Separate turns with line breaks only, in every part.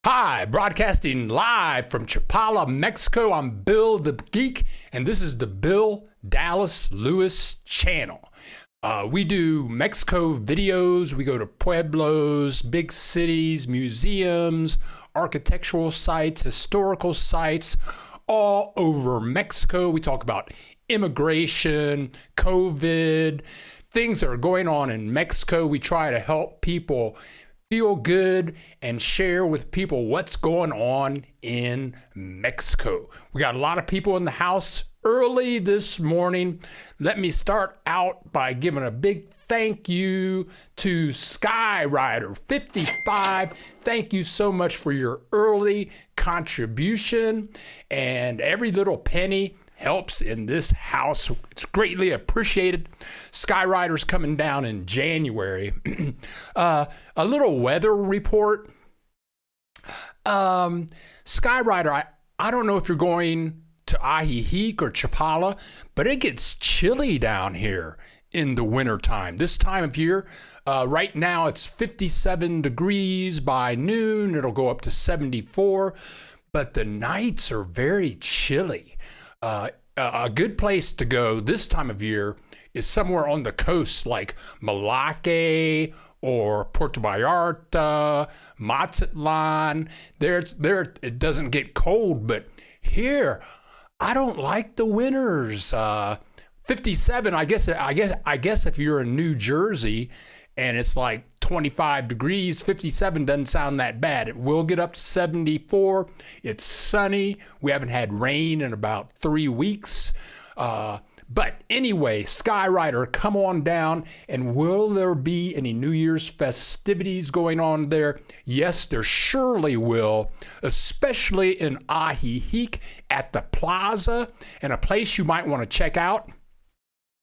Hi, broadcasting live from Chapala, Mexico. I'm Bill the Geek, and this is the Bill Dallas Lewis channel. We do Mexico videos. We go to pueblos, big cities, museums, architectural sites, historical sites, all over Mexico. We talk about immigration, COVID, things that are going on in Mexico. We try to help people feel good and share with people what's going on in Mexico. We got a lot of people in the house early this morning. Let me start out by giving a big thank you to Skyrider 55. Thank you so much for your early contribution, and every little penny helps in this house. It's greatly appreciated. Skyrider's coming down in January. A little weather report. Skyrider, I don't know if you're going to Ajijic or Chapala, but it gets chilly down here in the wintertime. This time of year, right now it's 57 degrees by noon. It'll go up to 74, but the nights are very chilly. A good place to go this time of year is somewhere on the coast like Malacca or Puerto Vallarta, Mazatlan. There it doesn't get cold, but here I don't like the winters. 57, I guess if you're in New Jersey and it's like 25 degrees, 57 doesn't sound that bad. It will get up to 74. It's sunny. We haven't had rain in about 3 weeks. But anyway, Skyrider, come on down. And will there be any New Year's festivities going on there? Yes, there surely will, especially in Ajijic at the plaza. And a place you might want to check out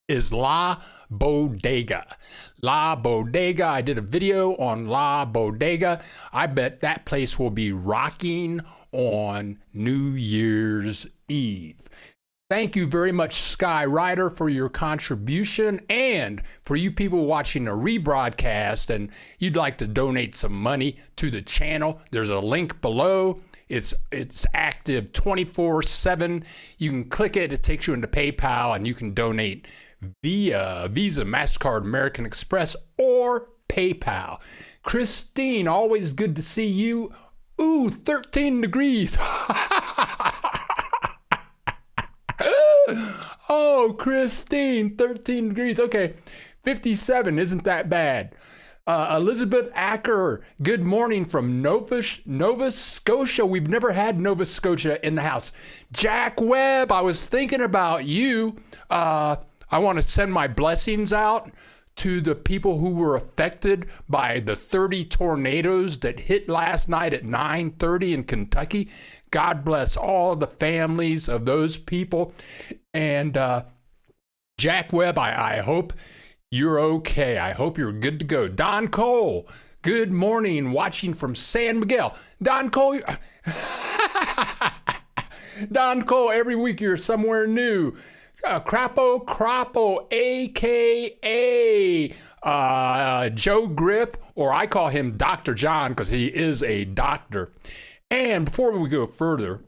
is La Bodega. La Bodega. I did a video on La Bodega. I bet that place will be rocking on New Year's Eve. Thank you very much, Skyrider, for your contribution, and for you people watching a rebroadcast and you'd like to donate some money to the channel, there's a link below. It's active 24/7. You can click it. It takes you into PayPal, and you can donate via Visa, MasterCard, American Express, or PayPal. Christine, always good to see you. Ooh, 13 degrees. Oh, Christine, 13 degrees. Okay, 57 isn't that bad. Elizabeth Acker, good morning from Nova Scotia. We've never had Nova Scotia in the house. Jack Webb, I was thinking about you. I want to send my blessings out to the people who were affected by the 30 tornadoes that hit last night at 9:30 in Kentucky. God bless all the families of those people. And Jack Webb, I hope you're okay. I hope you're good to go. Don Cole, good morning, watching from San Miguel. Don Cole, Don Cole, every week you're somewhere new. Crapo, a.k.a. Joe Griff, or I call him Dr. John because he is a doctor. And before we go further,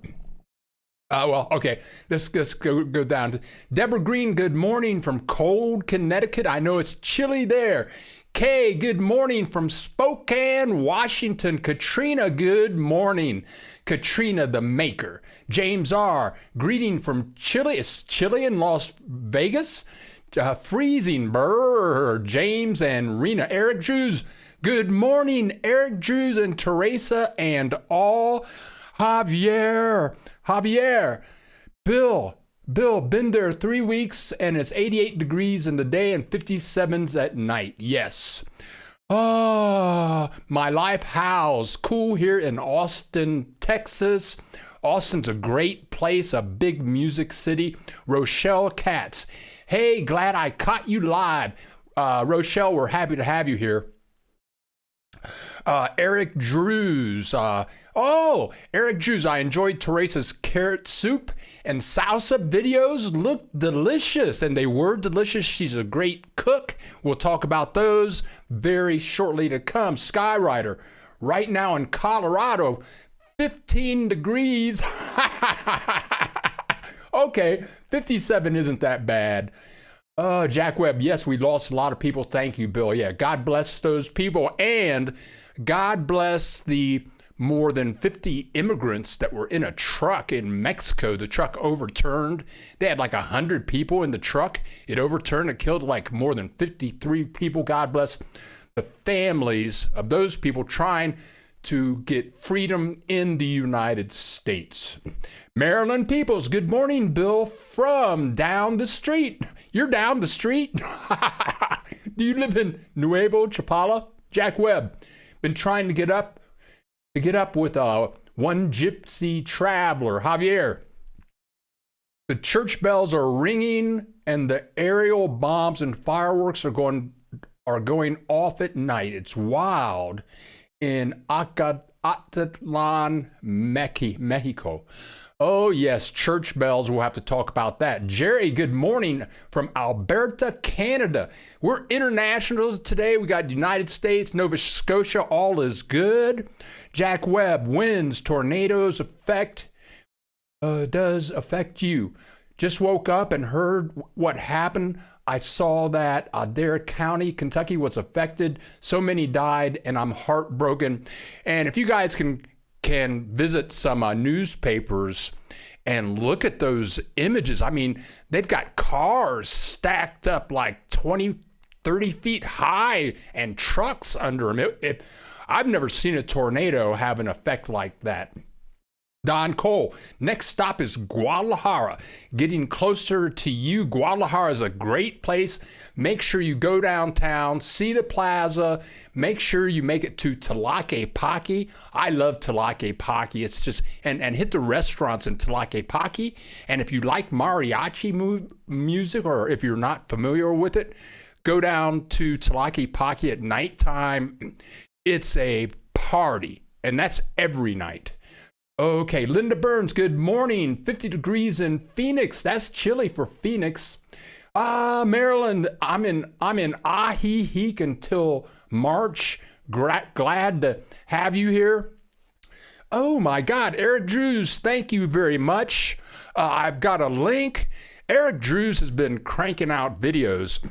let's go down to Deborah Green. Good morning from cold Connecticut. I know it's chilly there. Kay, good morning from Spokane, Washington. Katrina, good morning. Katrina the Maker. James R., greeting from Chile. It's chilly in Las Vegas. Freezing, brr. James and Rena. Eric Drews, good morning. Eric Drews and Teresa and all. Javier. Bill, been there 3 weeks and it's 88 degrees in the day and 57s at night. Yes. Oh, my life house. Cool here in Austin, Texas. Austin's a great place, a big music city. Rochelle Katz. Hey, glad I caught you live. Rochelle, we're happy to have you here. Eric Drews. Eric Drews. I enjoyed Teresa's carrot soup and salsa videos. Look delicious, and they were delicious. She's a great cook. We'll talk about those very shortly to come. Skyrider, right now in Colorado, 15 degrees. Okay, 57 isn't that bad. Jack Webb, yes, we lost a lot of people. Thank you, Bill. Yeah, God bless those people, and God bless the more than 50 immigrants that were in a truck in Mexico. The truck overturned. They had like 100 people in the truck. It overturned. It killed like more than 53 people. God bless the families of those people trying to get freedom in the United States. Maryland Peoples, good morning, Bill, from down the street. You're down the street? Do you live in Nuevo Chapala? Jack Webb, been trying to get up with one gypsy traveler, Javier. The church bells are ringing and the aerial bombs and fireworks are going off at night. It's wild in Atitlan, Mexico. Oh, yes, church bells. We'll have to talk about that. Jerry, good morning from Alberta, Canada. We're international today. We got United States, Nova Scotia. All is good. Jack Webb, winds, tornadoes does affect you. Just woke up and heard what happened. I saw that Adair County, Kentucky was affected. So many died, and I'm heartbroken. And if you guys can visit some newspapers and look at those images. I mean, they've got cars stacked up like 20, 30 feet high and trucks under them. I've never seen a tornado have an effect like that. Don Cole, next stop is Guadalajara. Getting closer to you. Guadalajara is a great place. Make sure you go downtown, see the plaza. Make sure you make it to Tlaquepaque. I love Tlaquepaque. It's just, and hit the restaurants in Tlaquepaque. And if you like mariachi music, or if you're not familiar with it, go down to Tlaquepaque at nighttime. It's a party, and that's every night. Okay, Linda Burns, good morning. 50 degrees in Phoenix. That's chilly for Phoenix. Maryland, I'm in Ahiheek until March. Glad to have you here. Oh my God, Eric Drews, thank you very much. I've got a link. Eric Drews has been cranking out videos.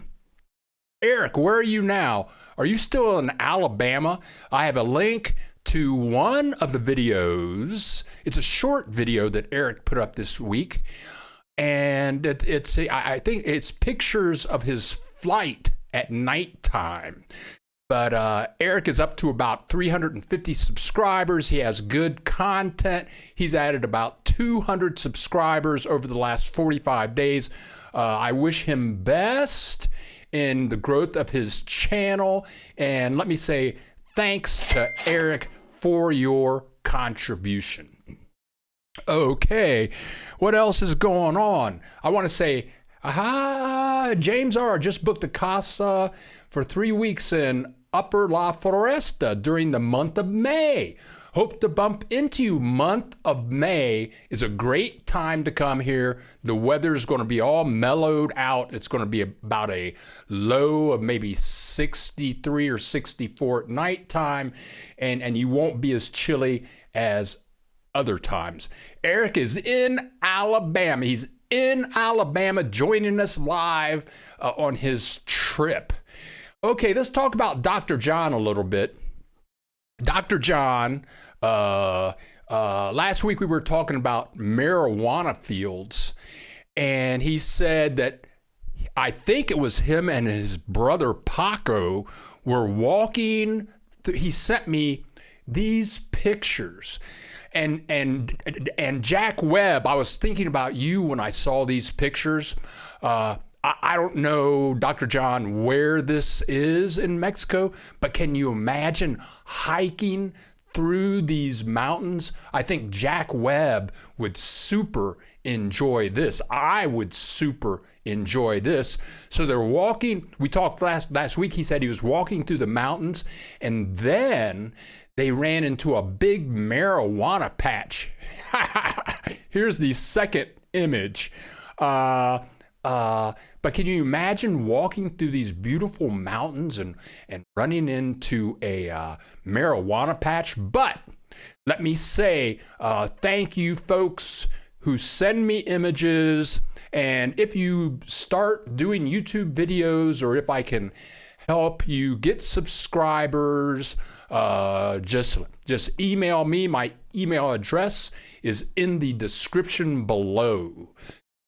Eric, where are you now? Are you still in Alabama? I have a link to one of the videos. It's a short video that Eric put up this week, and I think it's pictures of his flight at nighttime. But Eric is up to about 350 subscribers. He has good content. He's added about 200 subscribers over the last 45 days. I wish him best in the growth of his channel. And let me say thanks to Eric for your contribution. Okay, what else is going on? I want to say, James R. just booked a casa for 3 weeks in Upper La Floresta during the month of May. Hope to bump into you. Month of May is a great time to come here. The weather's going to be all mellowed out. It's going to be about a low of maybe 63 or 64 at nighttime, and you won't be as chilly as other times. Eric is in Alabama. He's in Alabama joining us live on his trip. Okay, let's talk about Dr. John a little bit. Dr. John, last week we were talking about marijuana fields, and he said that I think it was him and his brother Paco were walking. He sent me these pictures, and Jack Webb, I was thinking about you when I saw these pictures. I don't know, Dr. John, where this is in Mexico, but can you imagine hiking through these mountains. I think Jack Webb would super enjoy this. I would super enjoy this. So they're walking. We talked last week. He said he was walking through the mountains, and then they ran into a big marijuana patch. Here's the second image. But can you imagine walking through these beautiful mountains and running into a marijuana patch? But let me say thank you, folks who send me images. And if you start doing YouTube videos, or if I can help you get subscribers, just email me. My email address is in the description below.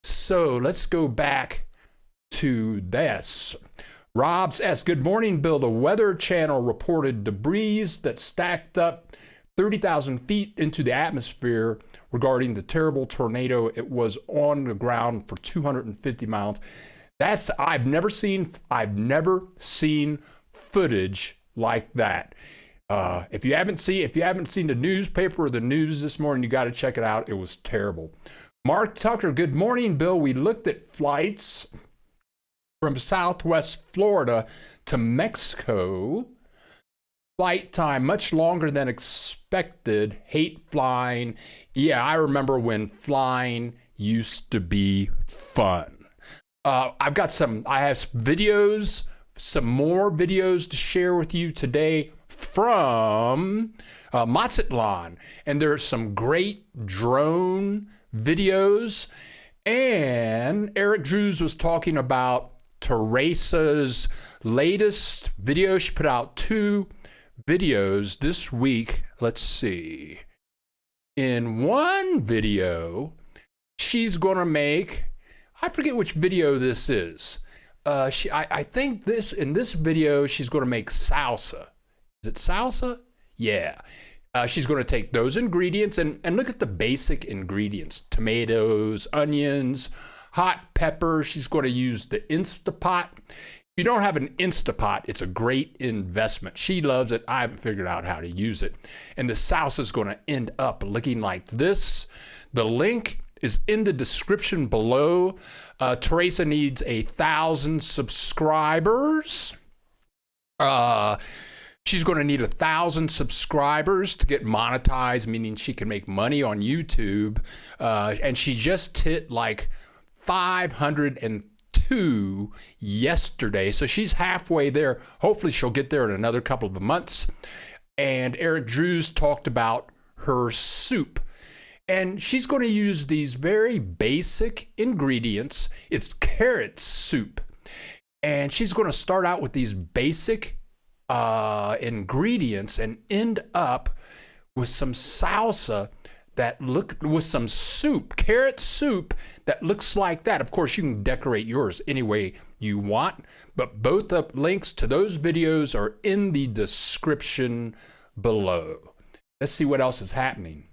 So let's go back to this. Robs S. Good morning, Bill. The Weather Channel reported debris that stacked up 30,000 feet into the atmosphere regarding the terrible tornado. It was on the ground for 250 miles. I've never seen footage like that. If you haven't seen the newspaper or the news this morning, you got to check it out. It was terrible. Mark Tucker, good morning, Bill. We looked at flights from Southwest Florida to Mexico. Flight time much longer than expected. Hate flying. Yeah, I remember when flying used to be fun. I have videos, some more videos to share with you today from Mazatlan. And there's some great drone videos. And Eric Drews was talking about Teresa's latest video. She put out 2 videos this week. Let's see. In one video, she's going to make, I forget which video this is. I think in this video, she's going to make salsa. Is it salsa? Yeah. She's going to take those ingredients and look at the basic ingredients. Tomatoes, onions, hot pepper. She's going to use the Instapot. If you don't have an Instapot, it's a great investment. She loves it. I haven't figured out how to use it. And the salsa is going to end up looking like this. The link is in the description below. Teresa needs 1,000 subscribers. She's going to need 1,000 subscribers to get monetized, meaning she can make money on YouTube. And she just hit like 502 yesterday. So she's halfway there. Hopefully she'll get there in another couple of months. And Eric Drews talked about her soup. And she's going to use these very basic ingredients. It's carrot soup. And she's going to start out with these basic ingredients and end up with some salsa with some soup, carrot soup that looks like that. Of course, you can decorate yours any way you want, but both the links to those videos are in the description below. Let's see what else is happening.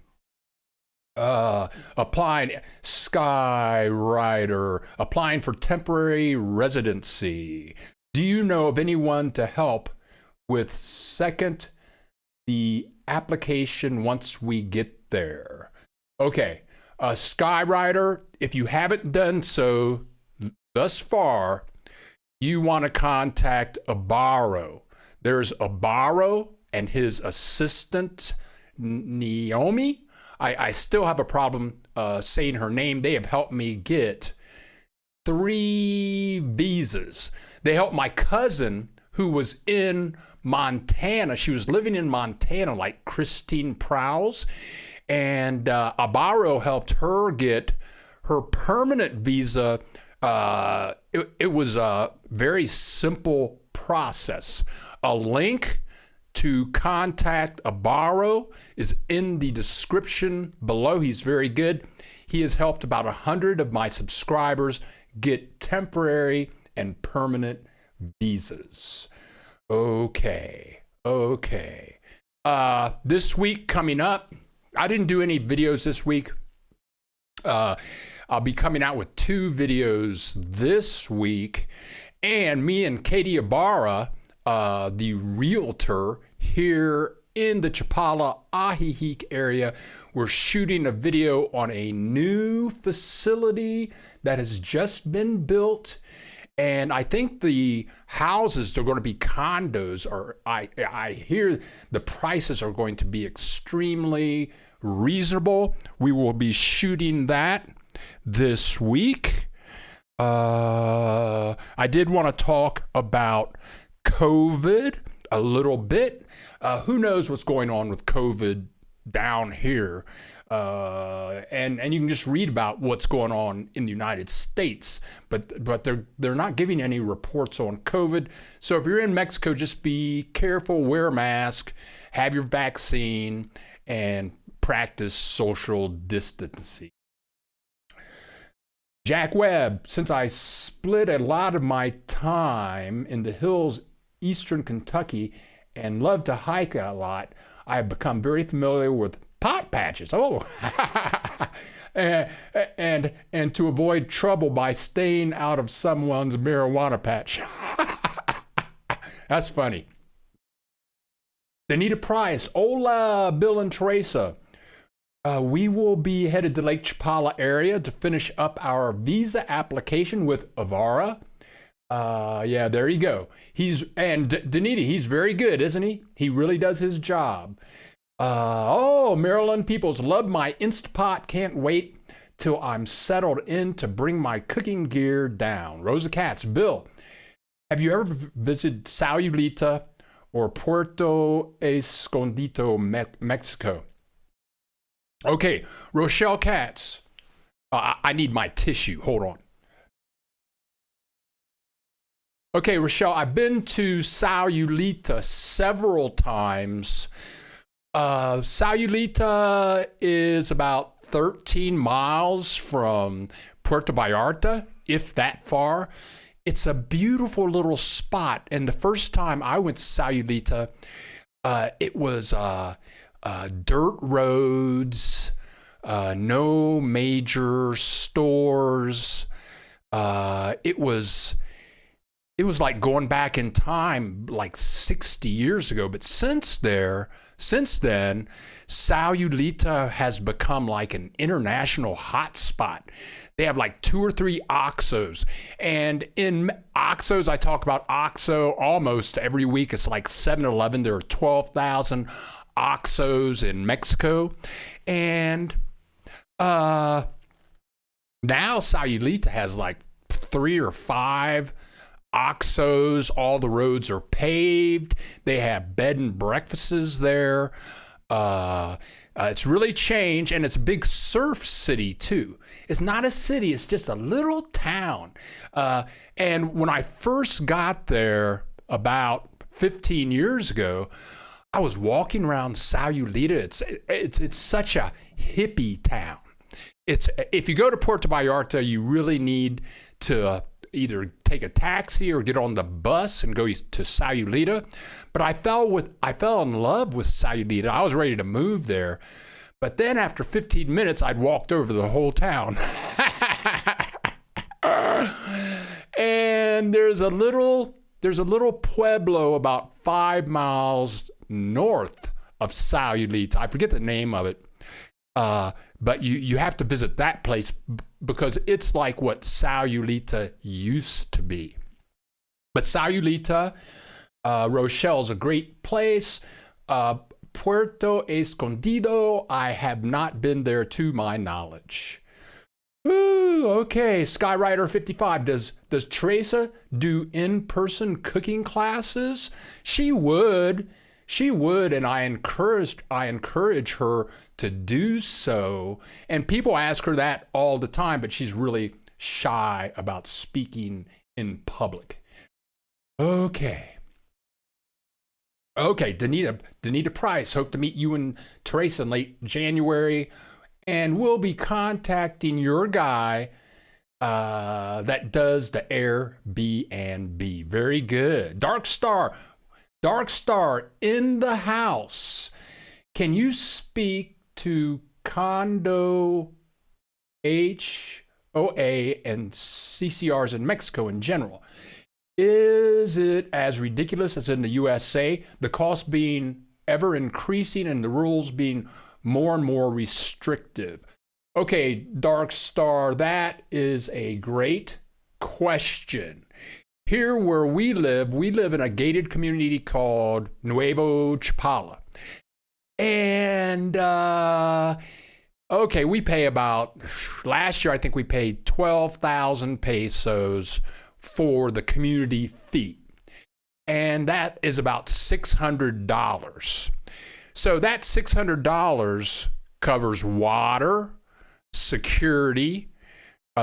Applying Skyrider, applying for temporary residency. Do you know of anyone to help with the application once we get there? Okay, Skyrider, if you haven't done so thus far, you want to contact Abaro. There's Abaro and his assistant, Naomi. I still have a problem saying her name. They have helped me get 3 visas. They helped my cousin who was in Montana. She was living in Montana, like Christine Prowse. And Abaro helped her get her permanent visa. It was a very simple process. A link to contact Abaro is in the description below. He's very good. He has helped about 100 of my subscribers get temporary and permanent visas. Okay. This week coming up, I didn't do any videos this week. I'll be coming out with 2 videos this week. And me and Katie Ibarra, the realtor here in the Chapala Ajijic area. We're shooting a video on a new facility that has just been built. And I think the houses are going to be condos, or I hear the prices are going to be extremely reasonable. We will be shooting that this week. I did want to talk about COVID a little bit. Who knows what's going on with COVID down here? And you can just read about what's going on in the United States, but they're not giving any reports on COVID. So if you're in Mexico, just be careful, wear a mask, have your vaccine, and practice social distancing. Jack Webb, since I split a lot of my time in the hills, eastern Kentucky, and love to hike a lot, I have become very familiar with pot patches. Oh, and to avoid trouble by staying out of someone's marijuana patch. That's funny. Anita Price, hola, Bill and Teresa. We will be headed to Lake Chapala area to finish up our visa application with Avara. Yeah, there you go. Danita, he's very good, isn't he? He really does his job. Maryland peoples, love my Instapot. Can't wait till I'm settled in to bring my cooking gear down. Rosa Katz, Bill, have you ever visited Ulita or Puerto Escondito, Mexico? Okay, Rochelle Katz. I need my tissue. Hold on. Okay, Rochelle, I've been to Ulita several times. Ulita is about 13 miles from Puerto Vallarta, if that far. It's a beautiful little spot. And the first time I went to Ulita, it was dirt roads, no major stores. It was like going back in time like 60 years ago. But since then, Ulita has become like an international hotspot. They have like 2 or 3 OXXOs. And in OXXOs, I talk about OXXO almost every week. It's like 7-Eleven. There are 12,000 OXXOs in Mexico. And now Ulita has like 3 or 5 OXXOs. All the roads are paved. They have bed and breakfasts there. It's really changed, and it's a big surf city too. It's not a city, it's just a little town. And when I first got there about 15 years ago, I was walking around Ulita. It's such a hippie town. If you go to Puerto Vallarta, you really need to either take a taxi or get on the bus and go to Ulita. But I fell in love with Ulita. I was ready to move there. But then after 15 minutes, I'd walked over the whole town. And there's a little pueblo about 5 miles north of Ulita. I forget the name of it. But you have to visit that place because it's like what Ulita used to be. But Ulita, Rochelle's a great place. Puerto Escondido, I have not been there to my knowledge. Ooh, okay, Skyrider 55. Does Teresa do in-person cooking classes? She would, and I encourage her to do so. And people ask her that all the time, but she's really shy about speaking in public. Okay, Danita Price. Hope to meet you and Teresa in late January, and we'll be contacting your guy that does the Airbnb. Very good. Dark Star in the house. Can you speak to condo HOA and CCRs in Mexico in general? Is it as ridiculous as in the USA? The cost being ever increasing and the rules being more and more restrictive? Okay, Dark Star, that is a great question. Here where we live in a gated community called Nuevo Chapala. And, okay, we pay about, last year I think we paid 12,000 pesos for the community fee. And that is about $600. So that $600 covers water, security.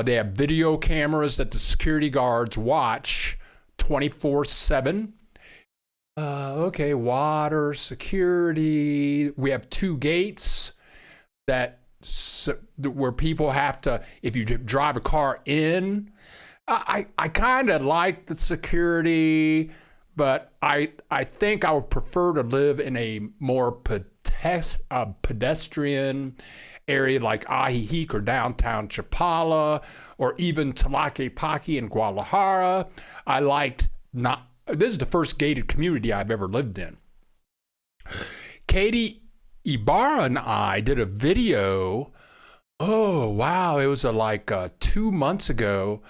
They have video cameras that the security guards watch 24/7. Okay, water, security. We have 2 gates where people have to, if you drive a car in. I kind of like the security, but I think I would prefer to live in a more pedestrian area like Ajijic or downtown Chapala, or even Tlaquepaque in Guadalajara. This is the first gated community I've ever lived in. Katie Ibarra and I did a video. Oh, wow. It was like 2 months ago,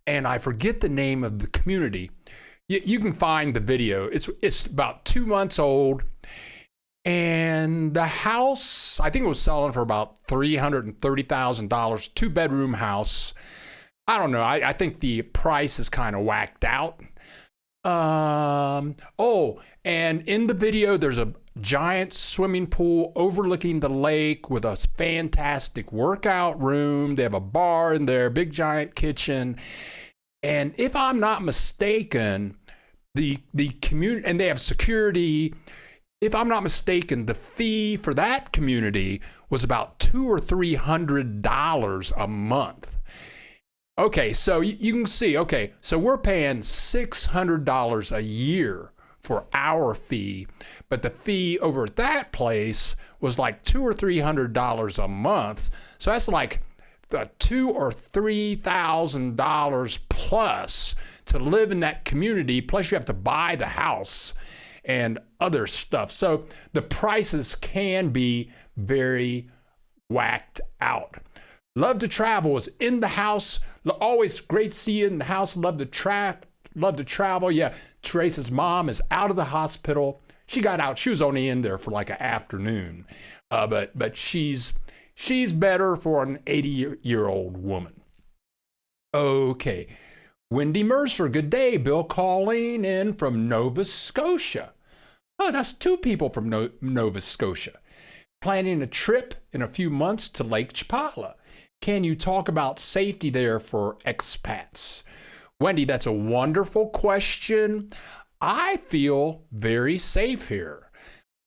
and I forget the name of the community. You can find the video. It's about 2 months old. And the house, I think it was selling for about $330,000, 2-bedroom house. I don't know. I think the price is kind of whacked out. And in the video, there's a giant swimming pool overlooking the lake with a fantastic workout room. They have a bar in there, big giant kitchen. And if I'm not mistaken, the community, and they have security. If I'm not mistaken, the fee for that community was about $200 or $300 a month. Okay, so you can see, okay, so we're paying $600 a year for our fee, but the fee over at that place was like $200 or $300 a month. So that's like $2,000 or $3,000 plus to live in that community. Plus you have to buy the house and other stuff. So the prices can be very whacked out. Love to travel is in the house. Always great to see you in the house. Love to travel. Yeah, Teresa's mom is out of the hospital. She got out. She was only in there for like an afternoon. But she's better for an 80-year-old woman. Okay. Wendy Mercer, good day. Bill calling in from Nova Scotia. Oh, that's 2 people from Nova Scotia. Planning a trip in a few months to Lake Chapala. Can you talk about safety there for expats? Wendy, that's a wonderful question. I feel very safe here.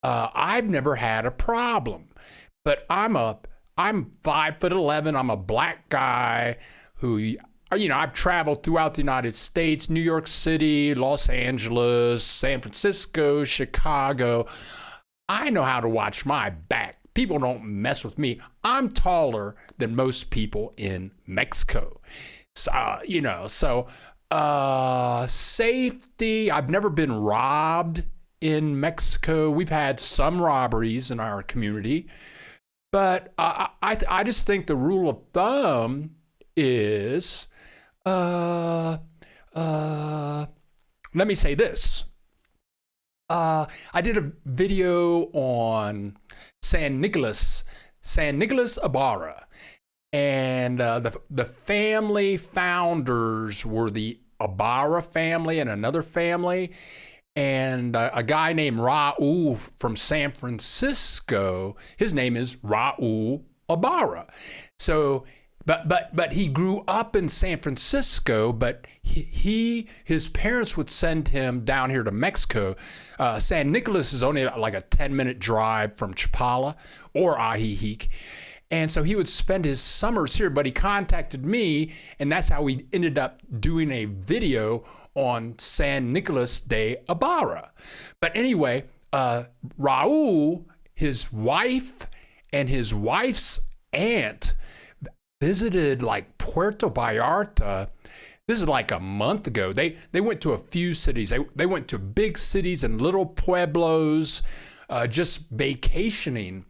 I've never had a problem, but I'm 5'11". I'm a black guy who, I've traveled throughout the United States, New York City, Los Angeles, San Francisco, Chicago. I know how to watch my back. People don't mess with me. I'm taller than most people in Mexico. So, safety, I've never been robbed in Mexico. We've had some robberies in our community, but I just think the rule of thumb is, let me say this. I did a video on San Nicolas Ibarra, and the family founders were the Ibarra family and another family, and a guy named Raul from San Francisco. His name is Raul Ibarra. So, but he grew up in San Francisco, but his parents would send him down here to Mexico. San Nicolas is only like a 10-minute drive from Chapala or Ajijic. And so he would spend his summers here, but he contacted me, and that's how we ended up doing a video on San Nicolas de Ibarra. But anyway, Raul, his wife, and his wife's aunt visited like Puerto Vallarta. This is like a month ago. They went to a few cities. They went to big cities and little pueblos. just vacationing.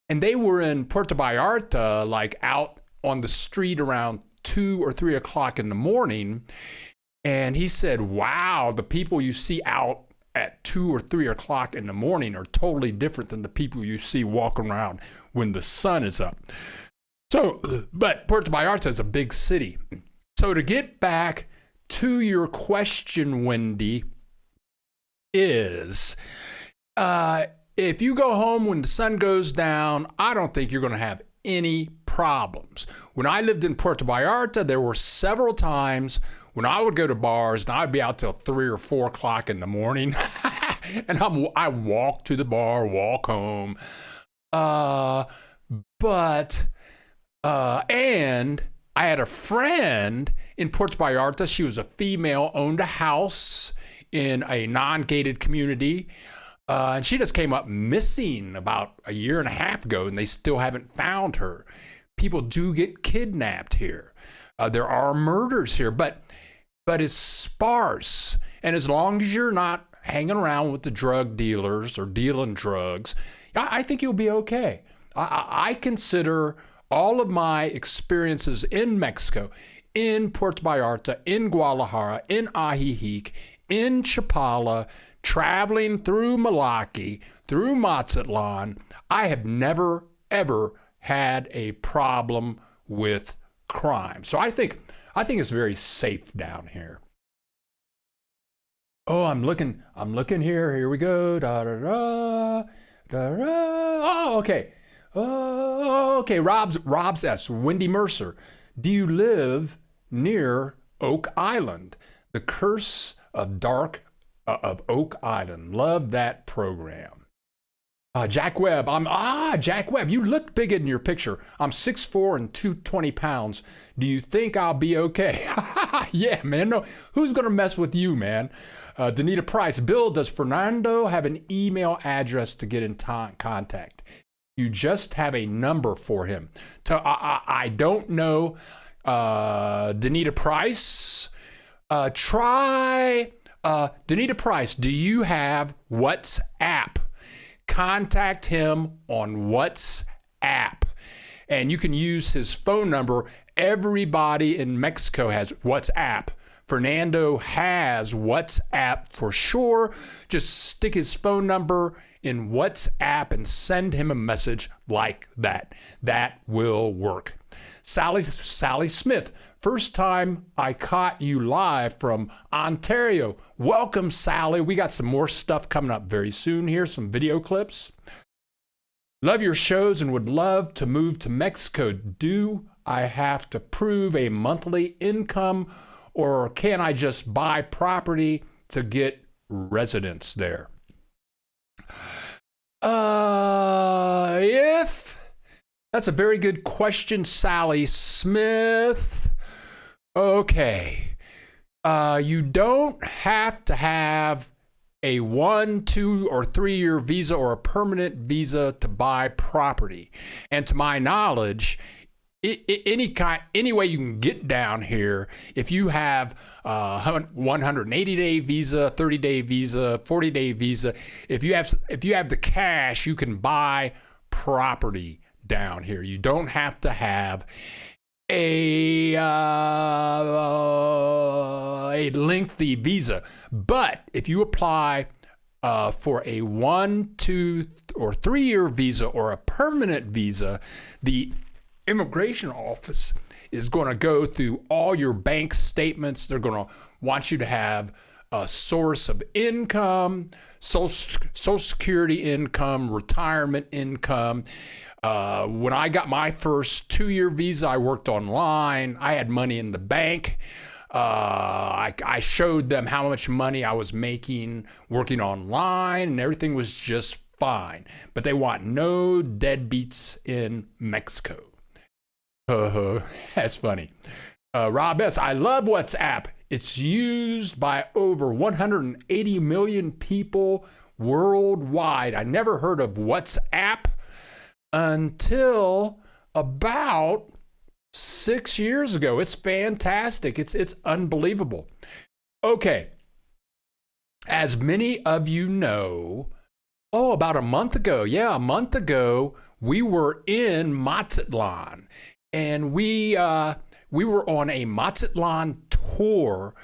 And they were in Puerto Vallarta, like out on the street around 2 or 3 o'clock in the morning. And he said, wow, the people you see out at 2 or 3 o'clock in the morning are totally different than the people you see walking around when the sun is up. So, but Puerto Vallarta is a big city. So to get back to your question, Wendy, is if you go home when the sun goes down, I don't think you're going to have any problems. When I lived in Puerto Vallarta, there were several times when I would go to bars and I'd be out till 3 or 4 o'clock in the morning, and I walk to the bar, walk home, and I had a friend in Puerto Vallarta. She was a female, owned a house in a non-gated community. And she just came up missing about a year and a half ago, and they still haven't found her. People do get kidnapped here. There are murders here, but it's sparse. And as long as you're not hanging around with the drug dealers or dealing drugs, I think you'll be okay. I consider all of my experiences in Mexico, in Puerto Vallarta, in Guadalajara, in Ajijic, in Chapala, traveling through Malaki, through Mazatlan, I have never, ever had a problem with crime. So I think it's very safe down here. Oh, I'm looking here. Here we go. Da da da da da. Oh, okay. Oh, okay. Rob's S. Wendy Mercer. Do you live near Oak Island? The Curse of Oak Island. Love that program. Jack Webb. Jack Webb. You look big in your picture. I'm 6'4" and 220 pounds. Do you think I'll be okay? Yeah, man. No, who's gonna mess with you, man? Danita Price. Bill, does Fernando have an email address to get in contact? You just have a number for him. I don't know. Danita Price. Danita Price, do you have WhatsApp? Contact him on WhatsApp. And you can use his phone number. Everybody in Mexico has WhatsApp. Fernando has WhatsApp for sure. Just stick his phone number in WhatsApp and send him a message like that. That will work. Sally Smith, first time I caught you live from Ontario. Welcome, Sally. We got some more stuff coming up very soon here, some video clips. Love your shows and would love to move to Mexico. Do I have to prove a monthly income, or can I just buy property to get residence there? That's a very good question, Sally Smith. Okay. You don't have to have a 1, 2, or 3-year visa or a permanent visa to buy property. And to my knowledge, any way you can get down here, if you have a 180-day visa, 30-day visa, 40-day visa, if you have the cash, you can buy property down here. You don't have to have a lengthy visa. But if you apply for a 1, 2, or 3-year visa or a permanent visa, the immigration office is going to go through all your bank statements. They're going to want you to have a source of income, social security income, retirement income. When I got my first 2-year visa, I worked online. I had money in the bank. I showed them how much money I was making working online, and everything was just fine. But they want no deadbeats in Mexico. That's funny. Rob S., I love WhatsApp. It's used by over 180 million people worldwide. I never heard of WhatsApp until about 6 years ago. It's fantastic. It's unbelievable. Okay. As many of you know, Oh, about a month ago. Yeah, a month ago, we were in Mazatlan, and we were on a Mazatlan tour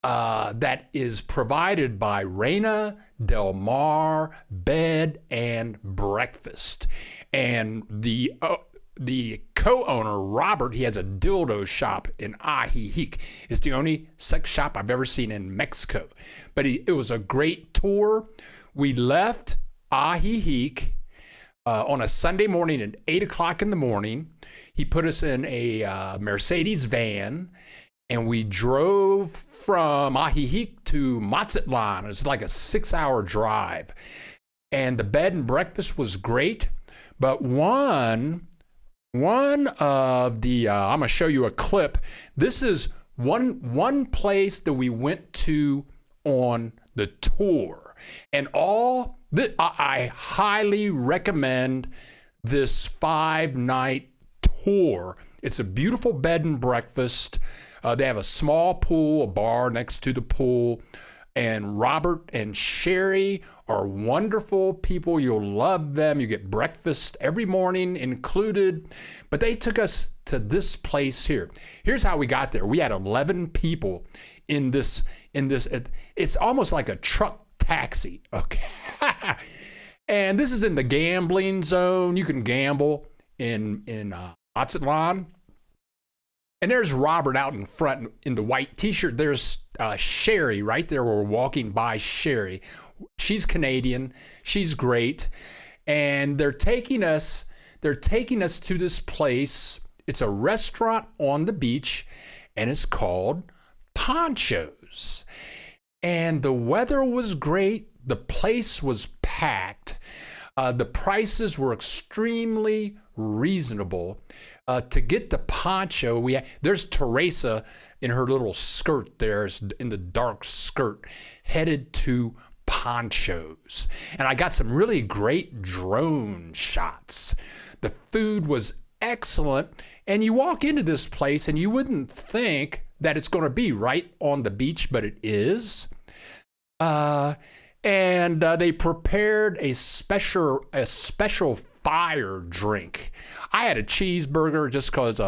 that is provided by Reina Del Mar Bed and Breakfast, and the co-owner, Robert, he has a dildo shop in Ajijic. It's the only sex shop I've ever seen in Mexico. But it was a great tour. We left Ajijic on a Sunday morning at 8 o'clock in the morning. He put us in a Mercedes van, and we drove from Ajijic to Mazatlan. It was like a 6-hour drive. And the bed and breakfast was great, but one of the, I'm gonna show you a clip. This is one place that we went to on the tour. And I highly recommend this 5-night tour. It's a beautiful bed and breakfast. They have a small pool, a bar next to the pool. And Robert and Sherry are wonderful people. You'll love them. You get breakfast every morning included. But they took us to this place here. Here's how we got there. We had 11 people in this. It's almost like a truck taxi. Okay. And this is in the gambling zone. You can gamble in Mazatlan. And there's Robert out in front in the white t-shirt. There's Sherry right there. We're walking by Sherry. She's Canadian. She's great. And they're taking us to this place. It's a restaurant on the beach, and it's called Ponchos. And the weather was great. The place was packed. The prices were extremely reasonable. To get the poncho, there's Teresa in her little skirt there, in the dark skirt, headed to Ponchos. And I got some really great drone shots. The food was excellent. And you walk into this place and you wouldn't think that it's going to be right on the beach, but it is. And they prepared a special fire drink. I had a cheeseburger just because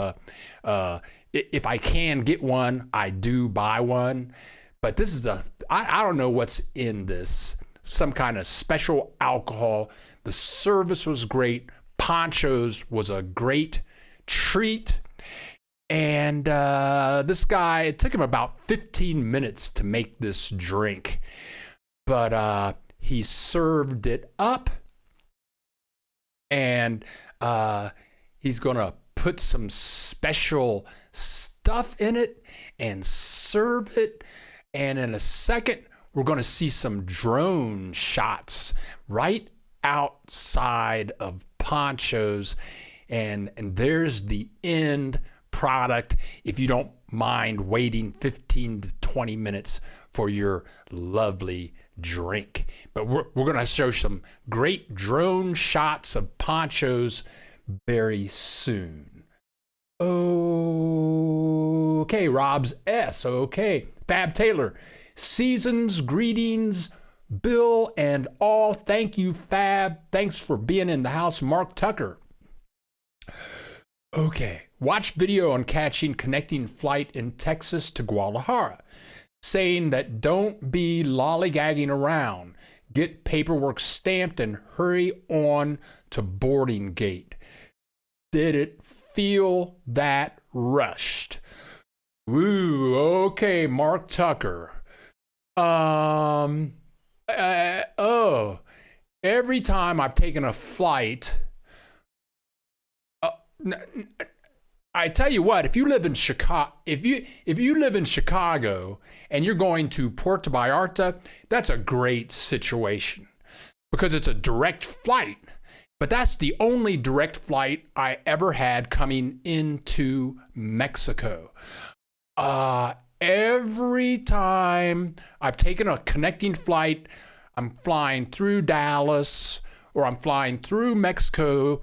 if I can get one, I do buy one. But this is I don't know what's in this. Some kind of special alcohol. The service was great. Ponchos was a great treat. And this guy, it took him about 15 minutes to make this drink. But he served it up, and he's going to put some special stuff in it and serve it. And in a second, we're going to see some drone shots right outside of Ponchos. And there's the end product, if you don't mind waiting 15 to 20 minutes for your lovely drink. But we're going to show some great drone shots of Ponchos very soon. Okay, Rob's S. Okay, Fab Taylor. Seasons, greetings, Bill and all. Thank you, Fab. Thanks for being in the house, Mark Tucker. Okay, watch video on catching connecting flight in Texas to Guadalajara, saying that don't be lollygagging around. Get paperwork stamped and hurry on to boarding gate. Did it feel that rushed? Ooh, okay, Mark Tucker. Every time I've taken a flight, I tell you what, if you live in Chicago, if you live in Chicago and you're going to Puerto Vallarta, that's a great situation because it's a direct flight. But that's the only direct flight I ever had coming into Mexico. Every time I've taken a connecting flight, I'm flying through Dallas or I'm flying through Mexico,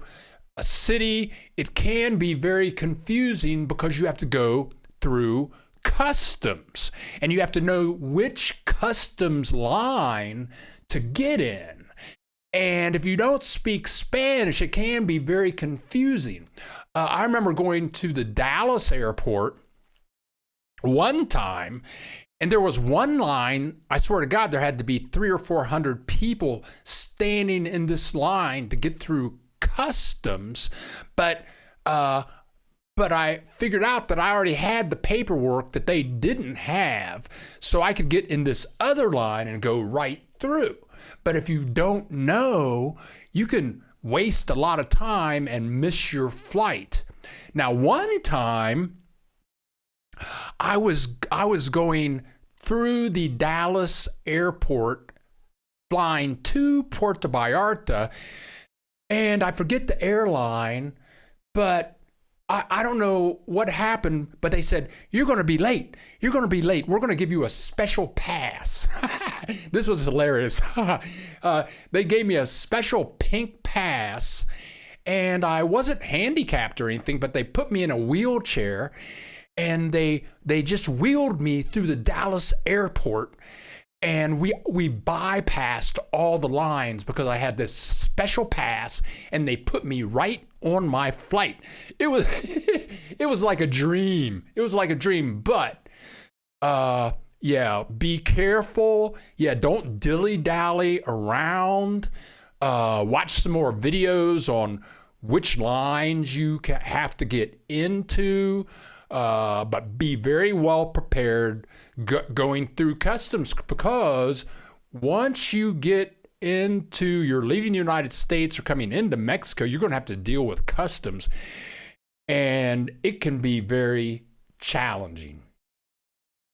a city, it can be very confusing because you have to go through customs and you have to know which customs line to get in. And if you don't speak Spanish, it can be very confusing. I remember going to the Dallas airport one time, and there was one line. I swear to God, there had to be 300 or 400 people standing in this line to get through customs. But I figured out that I already had the paperwork that they didn't have, so I could get in this other line and go right through. But if you don't know, you can waste a lot of time and miss your flight. Now, one time I was going through the Dallas airport flying to Puerto Vallarta, and I forget the airline, but I don't know what happened, but they said, you're going to be late. You're going to be late. We're going to give you a special pass. This was hilarious. They gave me a special pink pass, and I wasn't handicapped or anything, but they put me in a wheelchair, and they just wheeled me through the Dallas airport. And we bypassed all the lines because I had this special pass, and they put me right on my flight. It was it was like a dream. It was like a dream. But yeah, be careful. Yeah, don't dilly-dally around. Watch some more videos on which lines you have to get into. But be very well prepared going through customs, because once you you're leaving the United States or coming into Mexico, you're going to have to deal with customs, and it can be very challenging.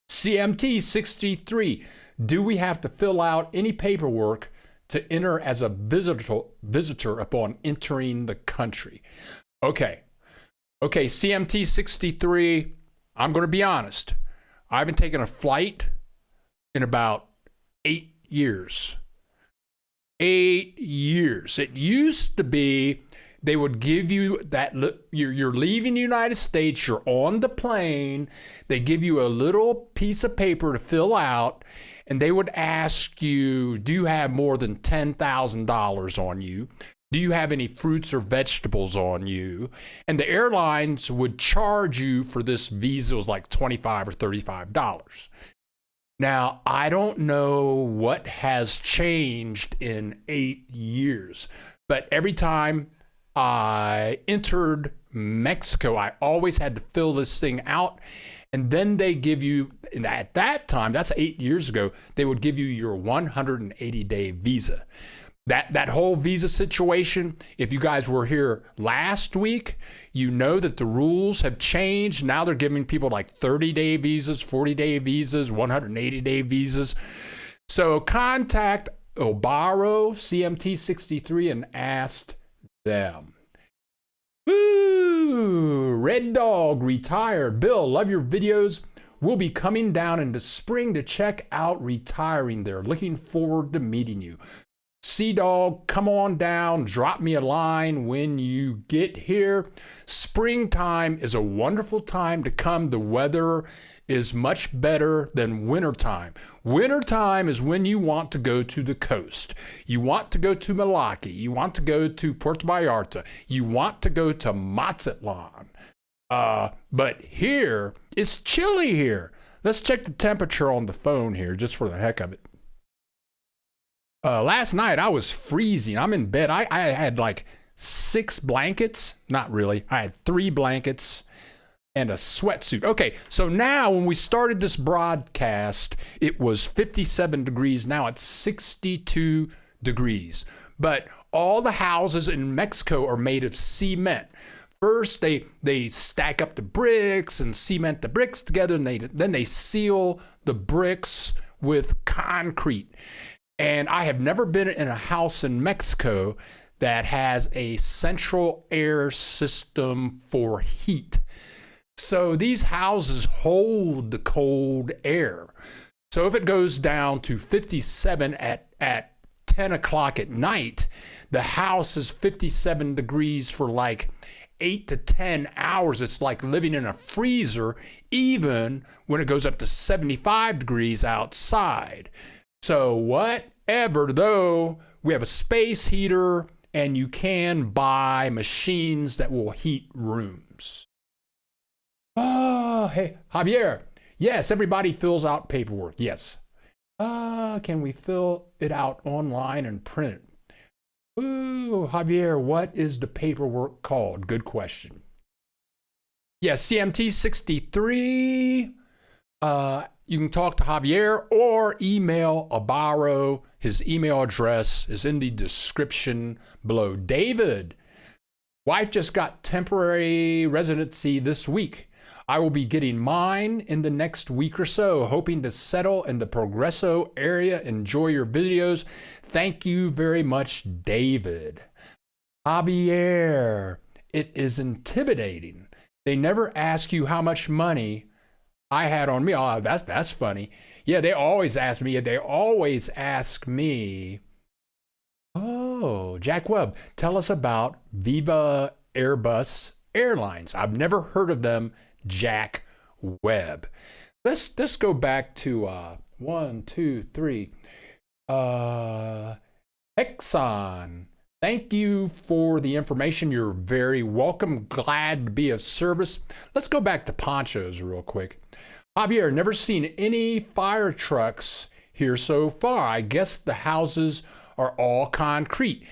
CMT 63, do we have to fill out any paperwork to enter as a visitor upon entering the country? Okay, CMT 63, I'm going to be honest. I haven't taken a flight in about 8 years. 8 years. It used to be they would give you that, you're leaving the United States, you're on the plane, they give you a little piece of paper to fill out, and they would ask you, do you have more than $10,000 on you? Do you have any fruits or vegetables on you? And the airlines would charge you for this visa. It was like $25 or $35. Now, I don't know what has changed in 8 years, but every time I entered Mexico, I always had to fill this thing out. And then they give you, and at that time, that's 8 years ago, they would give you your 180-day visa. That whole visa situation, if you guys were here last week, you know that the rules have changed. Now they're giving people like 30-day visas, 40-day visas, 180-day visas. So contact Obaro CMT 63 and ask them. Woo! Red Dog retired. Bill, love your videos. We'll be coming down into spring to check out retiring there. Looking forward to meeting you. Sea Dog, come on down, drop me a line when you get here. Springtime is a wonderful time to come. The weather is much better than wintertime. Wintertime is when you want to go to the coast. You want to go to Malaki. You want to go to Puerto Vallarta. You want to go to Mazatlan. But here, it's chilly here. Let's check the temperature on the phone here just for the heck of it. Last night I was freezing. I'm in bed. I had like 6 blankets. Not really. I had 3 blankets and a sweatsuit. Okay, so now when we started this broadcast, it was 57 degrees. Now it's 62 degrees. But all the houses in Mexico are made of cement. First, they stack up the bricks and cement the bricks together, and then they seal the bricks with concrete. And I have never been in a house in Mexico that has a central air system for heat. So these houses hold the cold air. So if it goes down to 57 at 10 o'clock at night, the house is 57 degrees for like 8 to 10 hours. It's like living in a freezer, even when it goes up to 75 degrees outside. So whatever, though, we have a space heater, and you can buy machines that will heat rooms. Oh, hey, Javier. Yes, everybody fills out paperwork. Yes. Can we fill it out online and print it? Ooh, Javier, what is the paperwork called? Good question. Yes, CMT 63. You can talk to Javier or email Abaro. His email address is in the description below. David, wife just got temporary residency this week. I will be getting mine in the next week or so, hoping to settle in the Progreso area. Enjoy your videos. Thank you very much, David. Javier, it is intimidating. They never ask you how much money I had on me. Oh, that's funny. Yeah, they always ask me. Oh, Jack Webb, tell us about Viva Airbus Airlines. I've never heard of them, Jack Webb. Let's go back to 1, 2, 3. Exxon. Thank you for the information. You're very welcome. Glad to be of service. Let's go back to ponchos real quick. Javier, never seen any fire trucks here so far. I guess the houses are all concrete.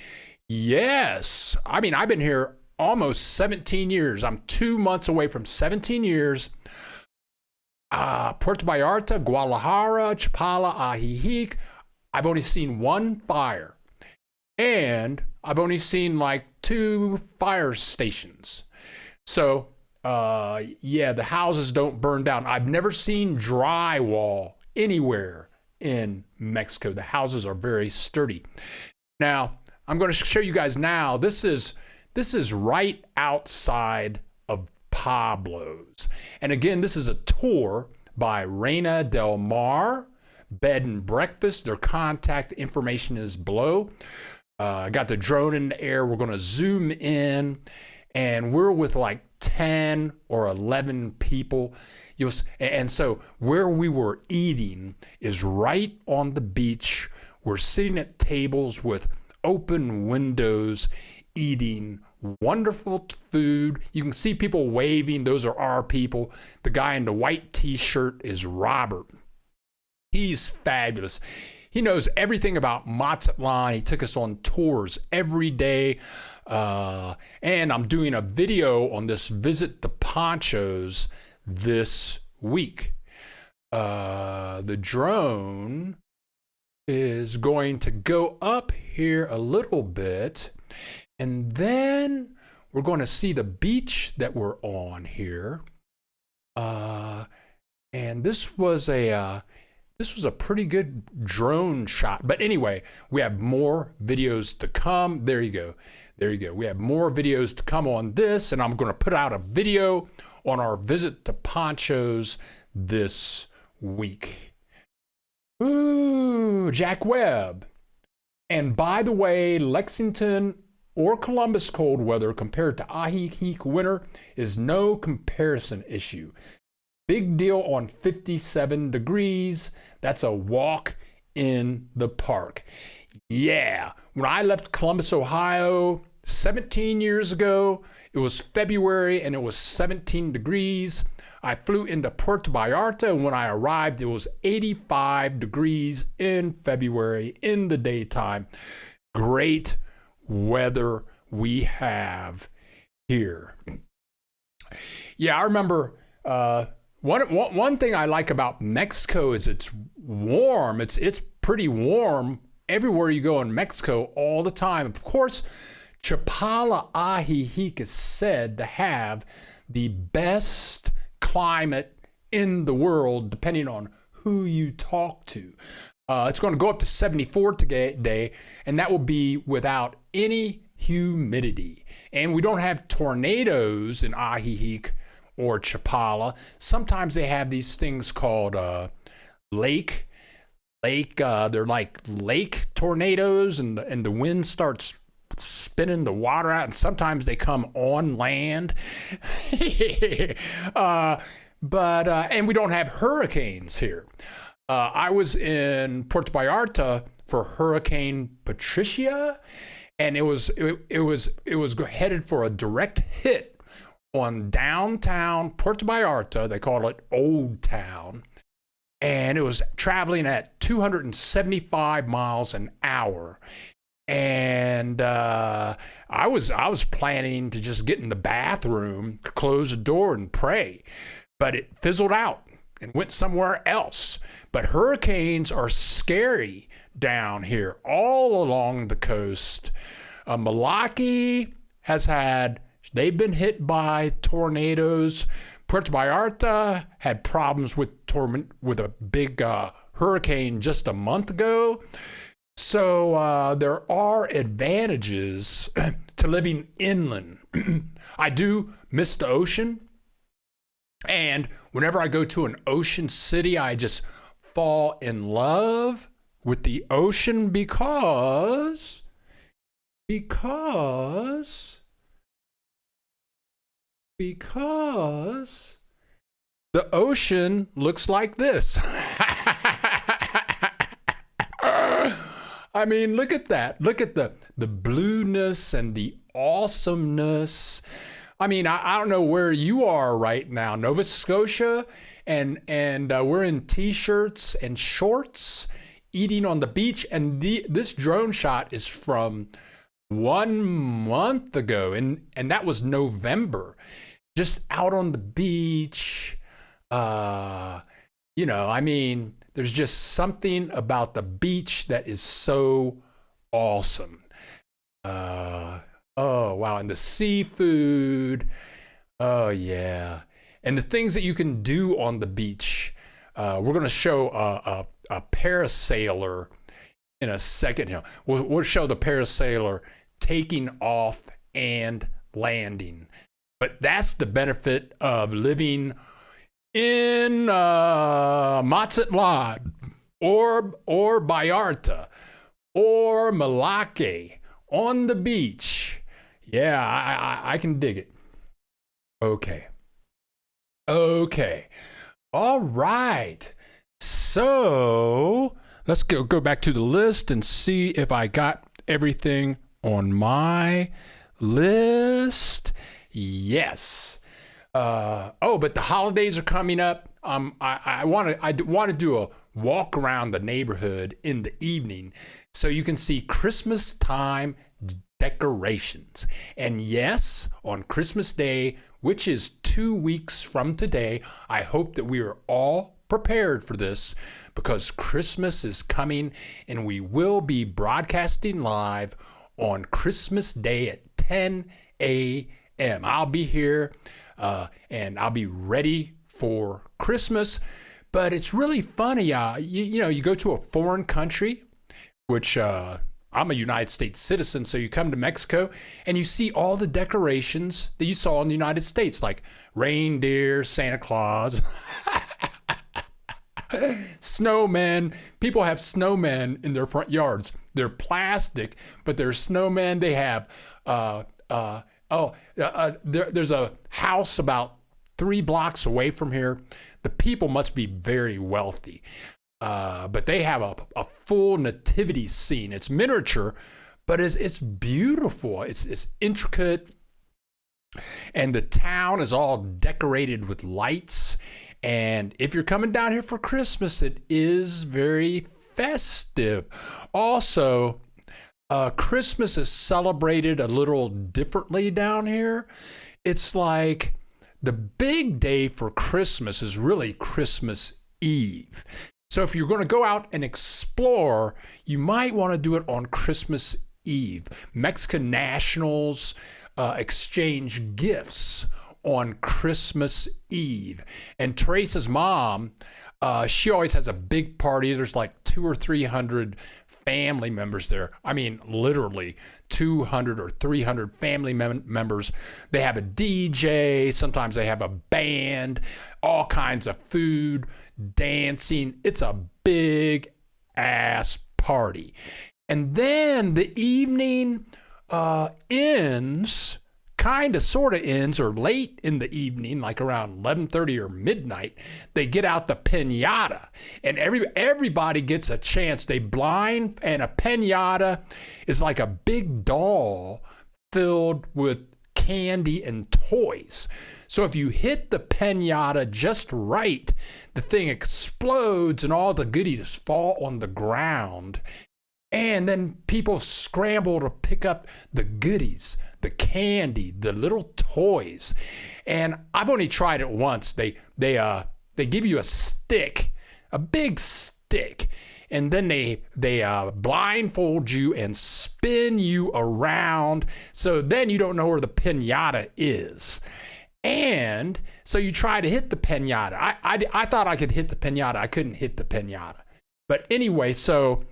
Yes. I mean, I've been here almost 17 years. I'm 2 months away from 17 years. Puerto Vallarta, Guadalajara, Chapala, Ajijic. I've only seen one fire. And I've only seen like 2 fire stations. So, yeah, the houses don't burn down. I've never seen drywall anywhere in Mexico. The houses are very sturdy. Now, I'm going to show you guys now. This is right outside of Pablo's. And again, this is a tour by Reina Del Mar Bed and Breakfast. Their contact information is below. I got the drone in the air. We're going to zoom in, and we're with like 10 or 11 people. And so where we were eating is right on the beach. We're sitting at tables with open windows, eating wonderful food. You can see people waving. Those are our people. The guy in the white t-shirt is Robert. He's fabulous. He knows everything about Mazatlan. He took us on tours every day. And I'm doing a video on this visit to Ponchos this week. The drone is going to go up here a little bit, and then we're going to see the beach that we're on here. And this was a pretty good drone shot. But anyway, we have more videos to come. There you go. There you go. We have more videos to come on this, and I'm going to put out a video on our visit to Ponchos this week. Ooh, Jack Webb. And by the way, Lexington or Columbus cold weather compared to Ajijic winter is no comparison issue. Big deal on 57 degrees. That's a walk in the park. Yeah, when I left Columbus, Ohio 17 years ago, it was February and it was 17 degrees. I flew into Puerto Vallarta, and when I arrived, it was 85 degrees in February in the daytime. Great weather we have here. Yeah, I remember one thing I like about Mexico is it's warm. It's pretty warm everywhere you go in Mexico all the time. Of course, Chapala Ajijic is said to have the best climate in the world, depending on who you talk to. It's going to go up to 74 today, and that will be without any humidity. And we don't have tornadoes in Ajijic or Chapala. Sometimes they have these things called they're like lake tornadoes, and the wind starts spinning the water out, and sometimes they come on land. And we don't have hurricanes here. I was in Puerto Vallarta for Hurricane Patricia, and it was headed for a direct hit on downtown Puerto Vallarta. They call it Old Town. And it was traveling at 275 miles an hour. And I was planning to just get in the bathroom, close the door, and pray. But it fizzled out and went somewhere else. But hurricanes are scary down here, all along the coast. Malaki they've been hit by tornadoes. Puerto Vallarta had problems with a big hurricane just a month ago. So there are advantages to living inland. I do miss the ocean. And whenever I go to an ocean city, I just fall in love with the ocean because the ocean looks like this. I mean, look at that. Look at the blueness and the awesomeness. I mean, I don't know where you are right now, Nova Scotia, and we're in t-shirts and shorts eating on the beach. And this drone shot is from 1 month ago, and that was November, just out on the beach. I mean, there's just something about the beach that is so awesome. Oh, wow. And the seafood. Oh, yeah. And the things that you can do on the beach. We're going to show a parasailer in a second. We'll show the parasailer taking off and landing. But that's the benefit of living in Mazatlan or Vallarta or Malaki on the beach. Yeah, I can dig it. Okay. All right. So let's go back to the list and see if I got everything on my list. Yes. But the holidays are coming up. I want to do a walk around the neighborhood in the evening so you can see Christmas time decorations. And yes, on Christmas Day, which is 2 weeks from today, I hope that we are all prepared for this because Christmas is coming and we will be broadcasting live on Christmas Day at 10 a.m. I'll be here and I'll be ready for Christmas. But it's really funny. You go to a foreign country, which I'm a United States citizen, so you come to Mexico and you see all the decorations that you saw in the United States, like reindeer, Santa Claus, snowmen. People have snowmen in their front yards. They're plastic, but they're snowmen. They have, there's a house about 3 blocks away from here. The people must be very wealthy. But they have a full nativity scene. It's miniature, but it's beautiful. It's intricate. And the town is all decorated with lights. And if you're coming down here for Christmas, it is very festive. Also, Christmas is celebrated a little differently down here. It's like the big day for Christmas is really Christmas Eve. So if you're going to go out and explore, you might want to do it on Christmas Eve. Mexican nationals exchange gifts on Christmas Eve. And Teresa's mom, she always has a big party. There's like 200 or 300 family members there. I mean, literally 200 or 300 family members. They have a DJ. Sometimes they have a band, all kinds of food, dancing. It's a big ass party. And then the evening ends kind of sort of ends, or late in the evening, like around 11:30 or midnight, they get out the piñata, and everybody gets a chance. They blind, and a piñata is like a big doll filled with candy and toys. So if you hit the piñata just right, the thing explodes and all the goodies fall on the ground. And then people scramble to pick up the goodies, the candy, the little toys. And I've only tried it once. They give you a stick, a big stick, and then they blindfold you and spin you around. So then you don't know where the piñata is. And so you try to hit the piñata. I thought I could hit the piñata. I couldn't hit the piñata. But anyway, so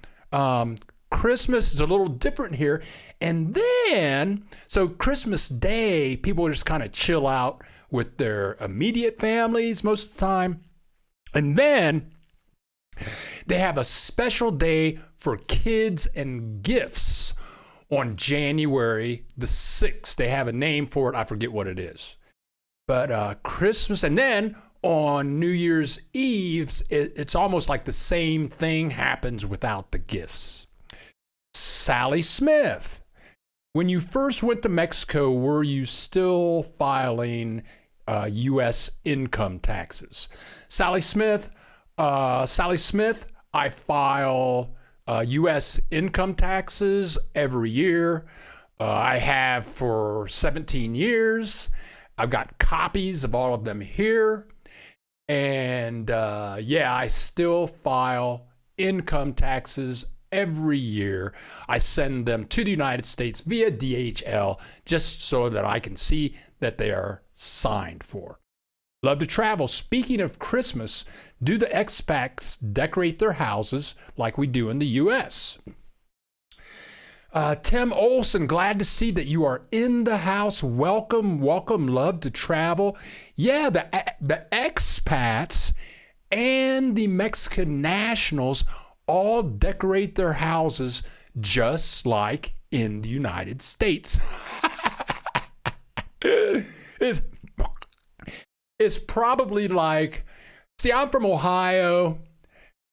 Christmas is a little different here. And then, so Christmas Day, people just kind of chill out with their immediate families most of the time. And then they have a special day for kids and gifts on January the 6th. They have a name for it. I forget what it is. But Christmas, and then on New Year's Eve, it's almost like the same thing happens without the gifts. Sally Smith, when you first went to Mexico, were you still filing U.S. income taxes? Sally Smith, I file U.S. income taxes every year. I have for 17 years. I've got copies of all of them here. And I still file income taxes every year. I send them to the United States via DHL just so that I can see that they are signed for. Love to travel. Speaking of Christmas, do the expats decorate their houses like we do in the U.S.? Tim Olson, glad to see that you are in the house. Welcome. Love to travel. Yeah, the expats and the Mexican nationals all decorate their houses just like in the United States. It's probably like, see, I'm from Ohio,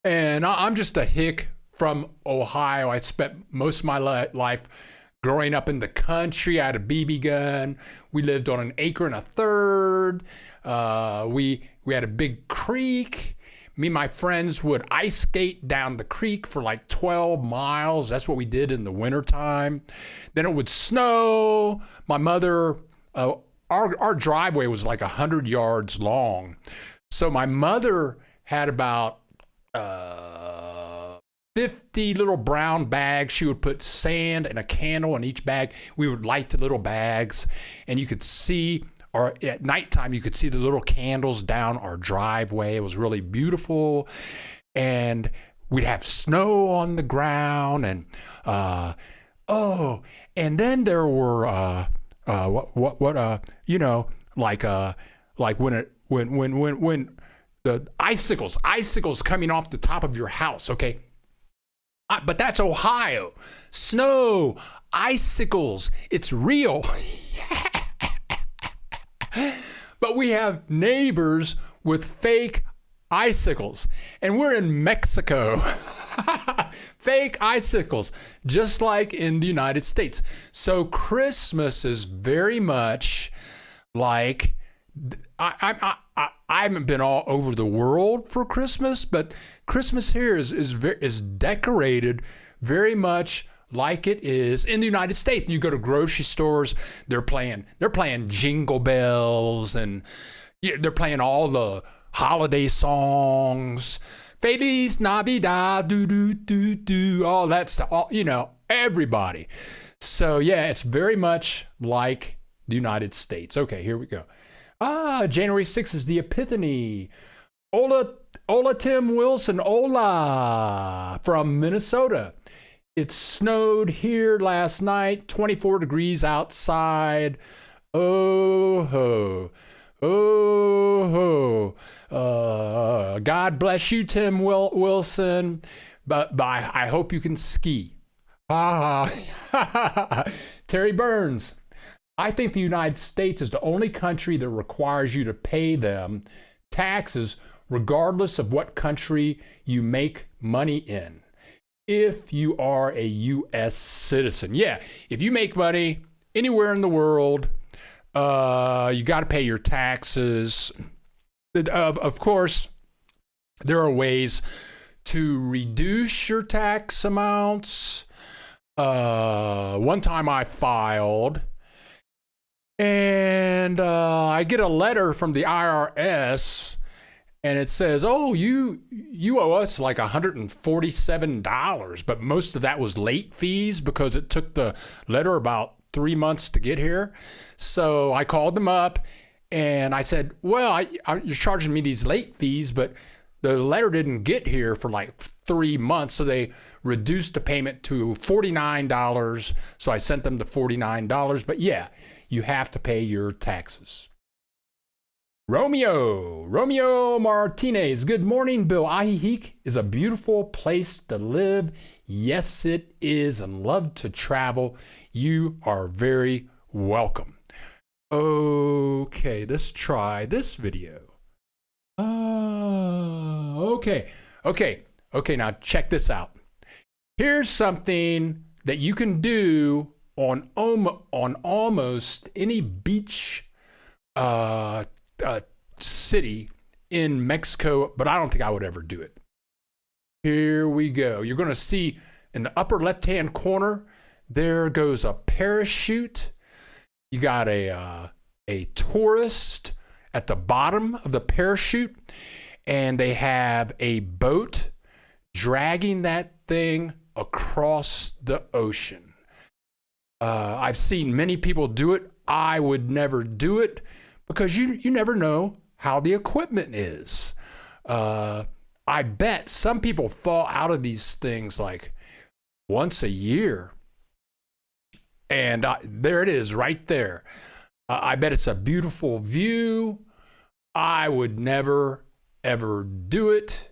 and I'm just a hick from Ohio. I spent most of my life growing up in the country. I had a BB gun. We lived on 1.33 acres. We had a big creek. Me and my friends would ice skate down the creek for like 12 miles. That's what we did in the wintertime. Then it would snow. My mother, our driveway was like 100 yards long. So my mother had about 50 little brown bags. She would put sand and a candle in each bag. We would light the little bags, and you could see, or at nighttime, you could see the little candles down our driveway. It was really beautiful. And we'd have snow on the ground. And, and then there were, like when the icicles coming off the top of your house, okay? But that's Ohio. Snow, icicles, it's real. But we have neighbors with fake icicles, and we're in Mexico. Fake icicles, just like in the United States. So Christmas is very much like, I haven't been all over the world for Christmas, but Christmas here is decorated very much like it is in the United States. You go to grocery stores, they're playing Jingle Bells, and they're playing all the holiday songs, Feliz Navidad, do do do do, all that stuff. Everybody. So yeah, it's very much like the United States. Okay, here we go. January 6th is the Epiphany. Hola, Tim Wilson. Hola, from Minnesota. It snowed here last night, 24 degrees outside. Oh ho. God bless you, Tim Wilson. But I hope you can ski. Terry Burns. I think the United States is the only country that requires you to pay them taxes regardless of what country you make money in. If you are a U.S. citizen. Yeah, if you make money anywhere in the world, you got to pay your taxes. Of course, there are ways to reduce your tax amounts. One time I filed, and I get a letter from the IRS, and it says, "Oh, you owe us like $147," but most of that was late fees because it took the letter about 3 months to get here. So I called them up, and I said, "Well, you're charging me these late fees, but the letter didn't get here for like 3 months," so they reduced the payment to $49. So I sent them the $49. But yeah, you have to pay your taxes. Romeo Martinez. Good morning, Bill. Ajijic is a beautiful place to live. Yes, it is, and love to travel. You are very welcome. Okay, let's try this video. Okay, now check this out. Here's something that you can do on almost any beach city in Mexico, but I don't think I would ever do it. Here we go. You're going to see in the upper left-hand corner, there goes a parachute. You got a tourist at the bottom of the parachute, and they have a boat dragging that thing across the ocean. I've seen many people do it. I would never do it because you never know how the equipment is. I bet some people fall out of these things like once a year. And there it is right there. I bet it's a beautiful view. I would never, ever do it.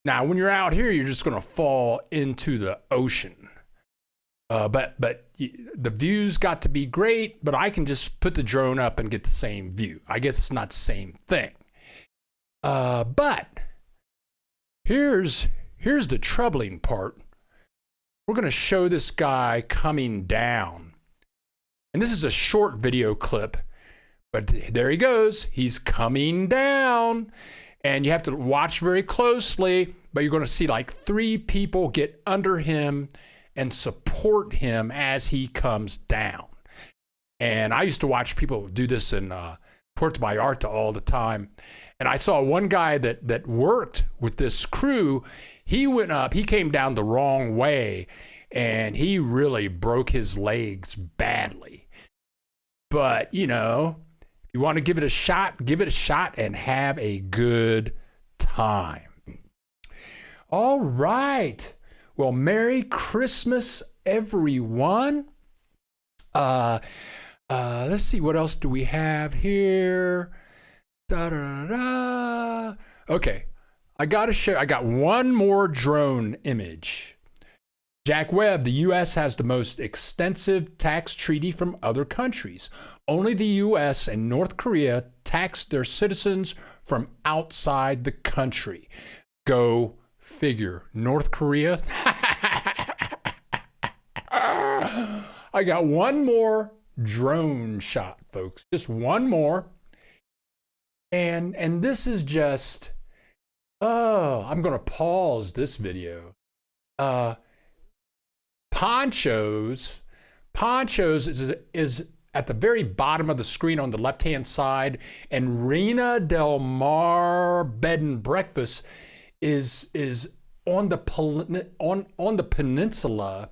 Now, when you're out here, you're just going to fall into the ocean. But the view's got to be great, but I can just put the drone up and get the same view. I guess it's not the same thing. But here's the troubling part. We're going to show this guy coming down. And this is a short video clip, but there he goes. He's coming down. And you have to watch very closely, but you're going to see like 3 people get under him and support him as he comes down. And I used to watch people do this in Puerto Vallarta all the time. And I saw one guy that worked with this crew. He went up, he came down the wrong way, and he really broke his legs badly. But, you know, if you want to give it a shot and have a good time. All right. Well, Merry Christmas, everyone. Let's see, what else do we have here? Okay, I got one more drone image. Jack Webb, the U.S. has the most extensive tax treaty from other countries. Only the U.S. and North Korea tax their citizens from outside the country. Go figure. North Korea. I got one more drone shot, folks. Just one more. And this is just, I'm going to pause this video. Ponchos is at the very bottom of the screen on the left-hand side, and Reina del Mar Bed and Breakfast is on the peninsula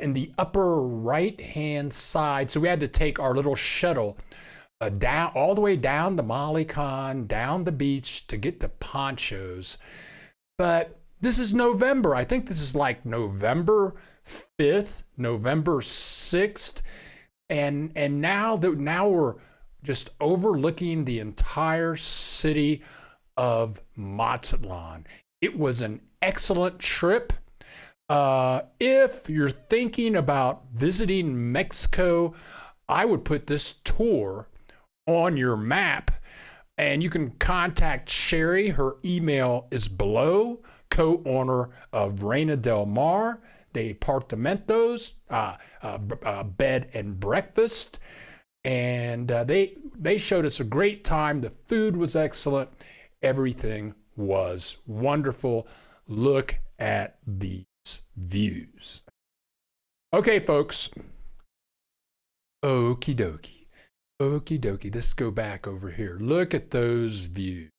in the upper right-hand side. So we had to take our little shuttle down all the way down the Malecon, down the beach to get the Ponchos. But this is November. I think this is like November 5th, November 6th. And now we're just overlooking the entire city of Mazatlan. It was an excellent trip. If you're thinking about visiting Mexico, I would put this tour on your map, and you can contact Sherry. Her email is below, co-owner of Reina del Mar de Apartamentos, bed and breakfast. And they showed us a great time. The food was excellent. Everything was wonderful. Look at these views. Okay, folks. Okie dokie. Okie dokie. Let's go back over here. Look at those views.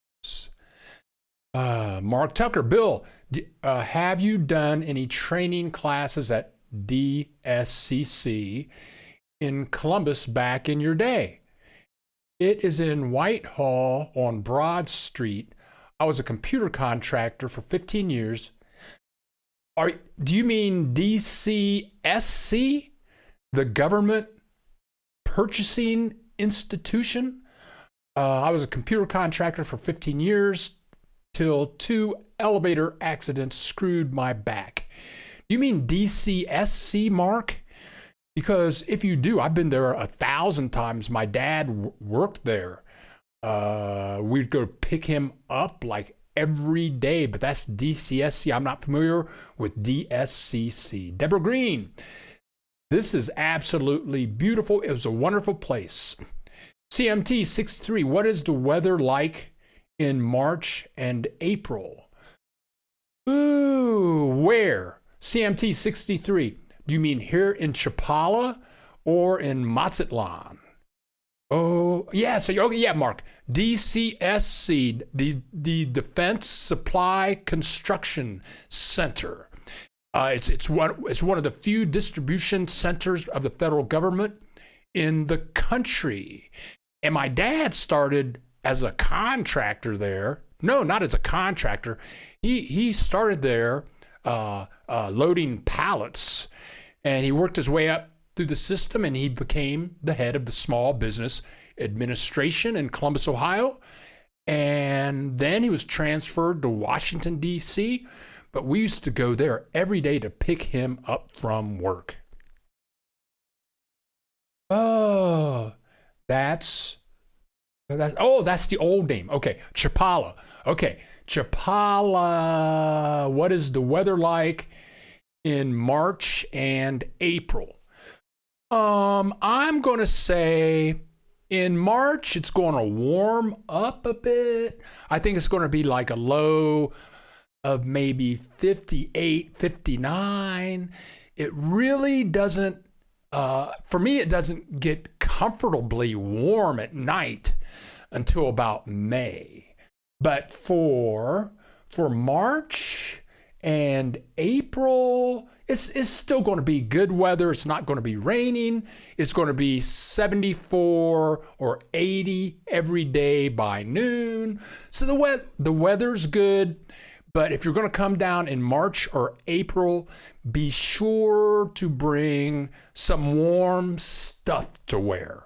Mark Tucker, Bill, have you done any training classes at DSCC in Columbus back in your day? It is in Whitehall on Broad Street. I was a computer contractor for 15 years. Do you mean DCSC, the government purchasing institution? I was a computer contractor for 15 years till 2 elevator accidents screwed my back. You mean DCSC, Mark? Because if you do, I've been there 1,000 times. My dad worked there. We'd go pick him up like every day, but that's DCSC. I'm not familiar with DSCC. Deborah Green, this is absolutely beautiful. It was a wonderful place. CMT 63, what is the weather like in March and April? Ooh, where? CMT 63, do you mean here in Chapala or in Mazatlan? Oh, yeah, yeah, Mark. DCSC, the Defense Supply Construction Center. It's one of the few distribution centers of the federal government in the country. And my dad started as a contractor there. No, not as a contractor. He started there loading pallets, and he worked his way up through the system, and he became the head of the Small Business Administration in Columbus, Ohio. And then he was transferred to Washington, D.C., but we used to go there every day to pick him up from work. Oh, that's the old name. Okay, Chapala. Okay, Chapala. What is the weather like in March and April? I'm going to say in March, it's going to warm up a bit. I think it's going to be like a low of maybe 58, 59. It really doesn't, for me, it doesn't get comfortably warm at night until about May. But for March and April, it's still going to be good weather. It's not going to be raining. It's going to be 74 or 80 every day by noon. So the weather's good. But if you're going to come down in March or April, be sure to bring some warm stuff to wear.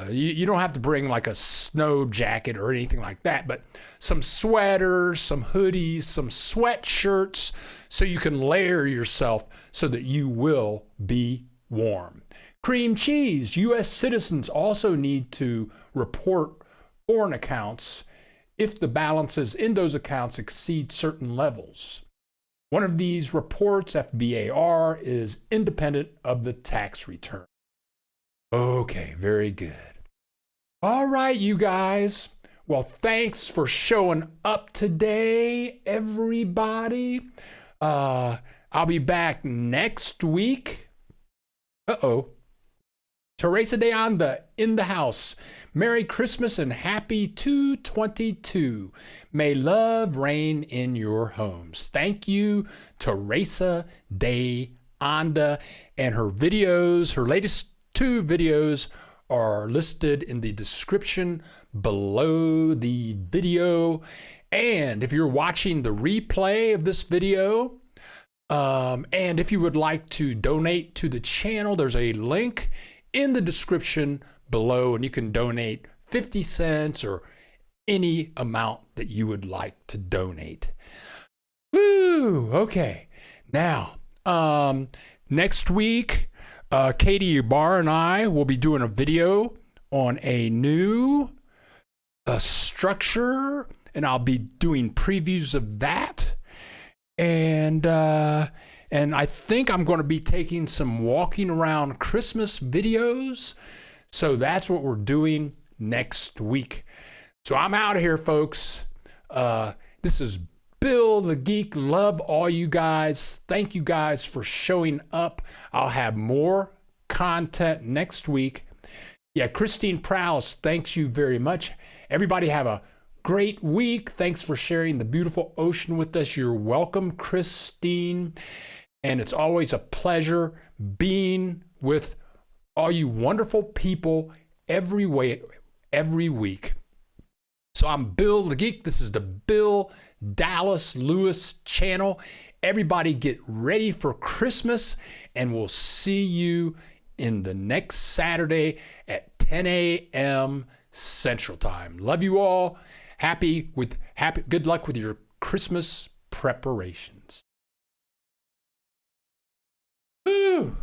You don't have to bring like a snow jacket or anything like that, but some sweaters, some hoodies, some sweatshirts, so you can layer yourself so that you will be warm. Cream cheese. U.S. citizens also need to report foreign accounts if the balances in those accounts exceed certain levels. One of these reports, FBAR, is independent of the tax return. Okay, very good. All right, you guys. Well, thanks for showing up today, everybody. I'll be back next week. Teresa de Anda in the house. Merry Christmas and happy 222. May love reign in your homes. Thank you, Teresa de Anda. And her videos, her latest 2 videos are listed in the description below the video. And if you're watching the replay of this video, and if you would like to donate to the channel, there's a link in the description below, and you can donate 50 cents or any amount that you would like to donate. Woo! Okay. Now, next week, Katie Barr and I will be doing a video on a new structure, and I'll be doing previews of that. And I think I'm going to be taking some walking around Christmas videos. So that's what we're doing next week. So I'm out of here, folks. This is Bill the Geek. Love all you guys. Thank you guys for showing up. I'll have more content next week. Yeah, Christine Prowse, thanks you very much. Everybody have a great week. Thanks for sharing the beautiful ocean with us. You're welcome, Christine. And it's always a pleasure being with all you wonderful people every week. So I'm Bill the Geek. This is the Bill Dallas Lewis channel. Everybody get ready for Christmas, and we'll see you in the next Saturday at 10 a.m. Central Time. Love you all. Good luck with your Christmas preparations. Woo!